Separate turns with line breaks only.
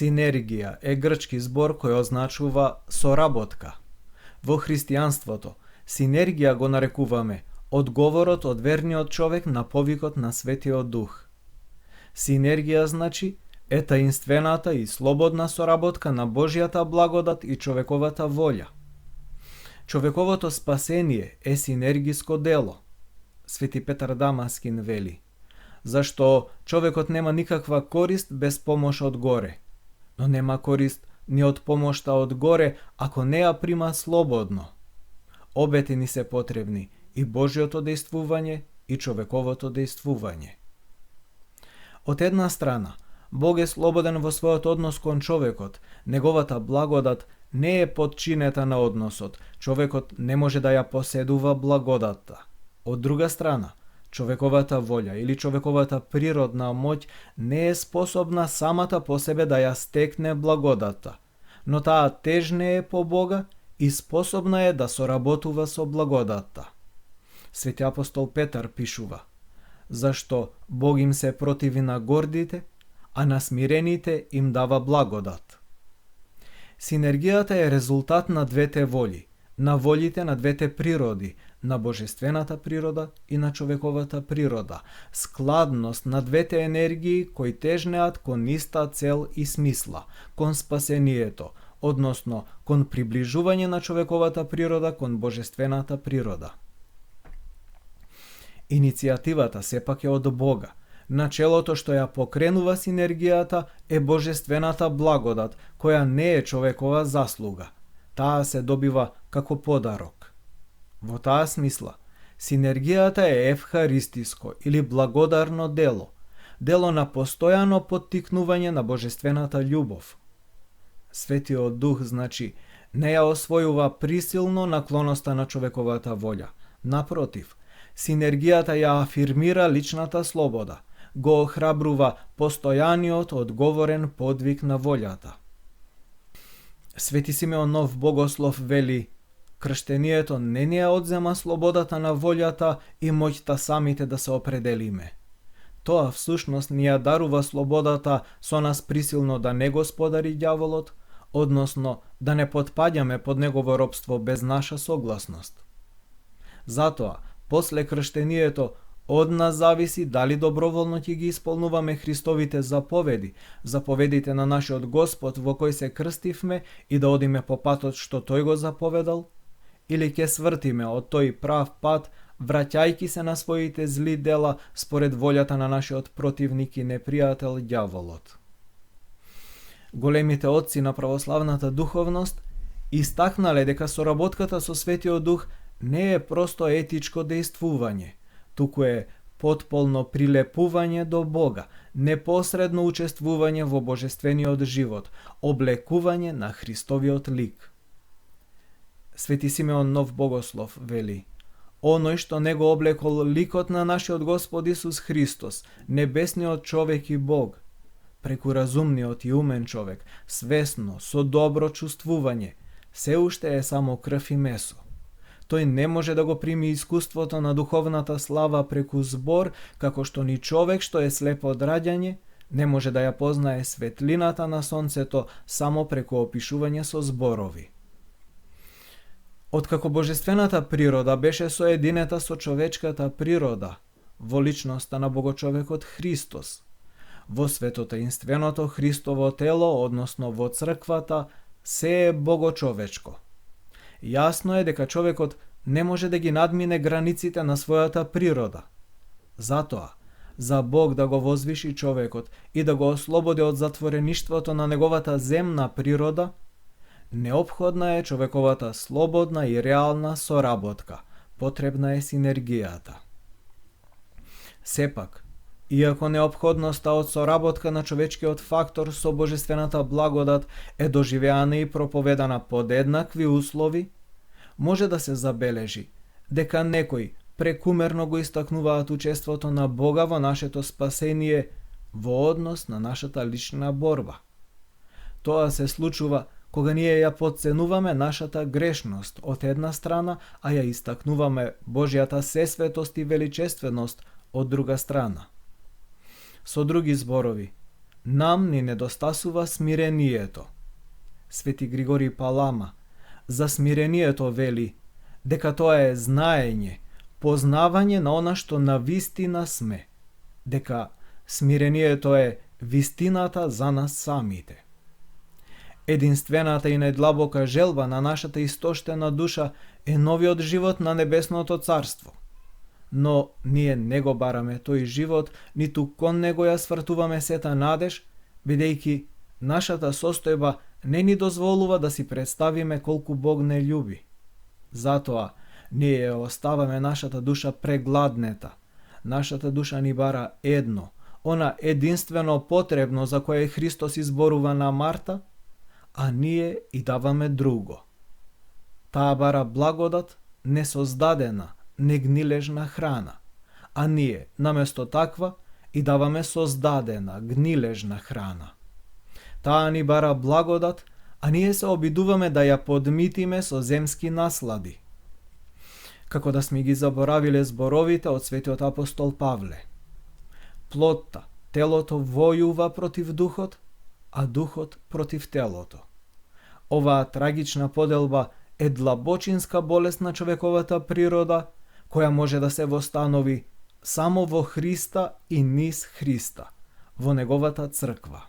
Синергија е грчки збор кој означува соработка. Во христијанството, синергија го нарекуваме одговорот од верниот човек на повикот на Светиот Дух. Синергија значи е таинствената и слободна соработка на Божјата благодат и човековата волја. Човековото спасение е синергиско дело. Свети Петар Дамаскин вели: зашто човекот нема никаква корист без помош од горе, но нема корист ни од помошта од горе ако не ја прима слободно. Обете ни се потребни и Божјото дејствување и човековото дејствување. Од една страна, Бог е слободен во својот однос кон човекот, неговата благодат не е подчинета на односот, човекот не може да ја поседува благодатта. Од друга страна, човековата волја или човековата природна моќ не е способна самата по себе да ја стекне благодатта, но таа тежне е по Бога и способна е да соработува со благодатта. Свети апостол Петар пишува: зашто Бог им се противи на гордите, а на смирените им дава благодат. Синергијата е резултат на двете воли, на волите на двете природи, на божествената природа и на човековата природа, складност на двете енергии кои тежнеат кон иста цел и смисла, кон спасението, односно кон приближување на човековата природа кон божествената природа. Иницијативата сепак е од Бога. Начелото што ја покренува синергијата е божествената благодат, која не е човекова заслуга. Таа се добива како подарок. Во таа смисла, синергијата е евхаристиско или благодарно дело, дело на постојано поттикнување на божествената љубов. Светиот Дух, значи, не ја освојува присилно наклоноста на човековата волја. Напротив, синергијата ја афирмира личната слобода, го охрабрува постојаниот одговорен подвиг на волјата. Свети Симеон Нов Богослов вели: крштението не ни ја одзема слободата на волјата и моќта самите да се определиме. Тоа всушност ни ја дарува слободата со нас присилно да не господари ѓаволот, односно да не потпаѓаме под негово робство без наша согласност. Затоа, после крштението, од нас зависи дали доброволно ќе ги исполнуваме Христовите заповеди, заповедите на нашиот Господ во кој се крстивме и да одиме по патот што тој го заповедал, или ќе свртиме од тој прав пат, враќајки се на своите зли дела според волјата на нашиот противник и непријател ѓаволот. Големите отци на православната духовност истакнале дека соработката со Светиот Дух не е просто етичко дејствување, туку е потполно прилепување до Бога, непосредно учествување во божествениот живот, облекување на Христовиот лик. Свети Симеон Нов Богослов вели: оној што не го облекол ликот на нашиот Господ Исус Христос, небесниот човек и Бог, преку разумниот и умен човек, свесно, со добро чувствување, се уште е само крв и месо. Тој не може да го прими искуството на духовната слава преку збор, како што ни човек што е слеп од раѓање не може да ја познае светлината на сонцето само преку опишување со зборови. Откако божествената природа беше соединета со човечката природа, во личноста на Богочовекот Христос, во светотаинственото Христово тело, односно во црквата, се е богочовечко. Јасно е дека човекот не може да ги надмине границите на својата природа. Затоа, за Бог да го возвиши човекот и да го ослободи од затвореништвото на неговата земна природа, неопходна е човековата слободна и реална соработка, потребна е синергијата. Сепак, иако неопходноста од соработка на човечкиот фактор со божествената благодат е доживеана и проповедана под еднакви услови, може да се забележи дека некои прекумерно го истакнуваат учеството на Бога во нашето спасение во однос на нашата лична борба. Тоа се случува кога ние ја потценуваме нашата грешност од една страна, а ја истакнуваме Божјата сесветост и величественост од друга страна. Со други зборови, Нам ни недостасува смирението. Свети Григорий Палама за смирението вели дека тоа е знаење, познавање на она што на вистина сме, дека смирението е вистината за нас самите. Единствената и најдлабока желба на нашата истоштена душа е новиот живот на небесното царство. Но ние не го бараме тој живот, ниту кон него ја свртуваме сета надеж, бидејќи нашата состојба не ни дозволува да си представиме колку Бог не љуби. Затоа, ние ја оставаме нашата душа прегладнета. Нашата душа ни бара едно, она единствено потребно за кое Христос изборува на Марта, а ние и даваме друго. Таа бара благодат, несоздадена, негнилежна храна, а ние, наместо таква, и даваме создадена, гнилежна храна. Таа ни бара благодат, а ние се обидуваме да ја подмитиме со земски наслади. Како да сме ги заборавиле зборовите од светиот апостол Павле. Плотта, телото војува против духот, а духот против телото. Оваа трагична поделба е длабочинска болест на човековата природа, која може да се востанови само во Христа и низ Христа, во неговата црква.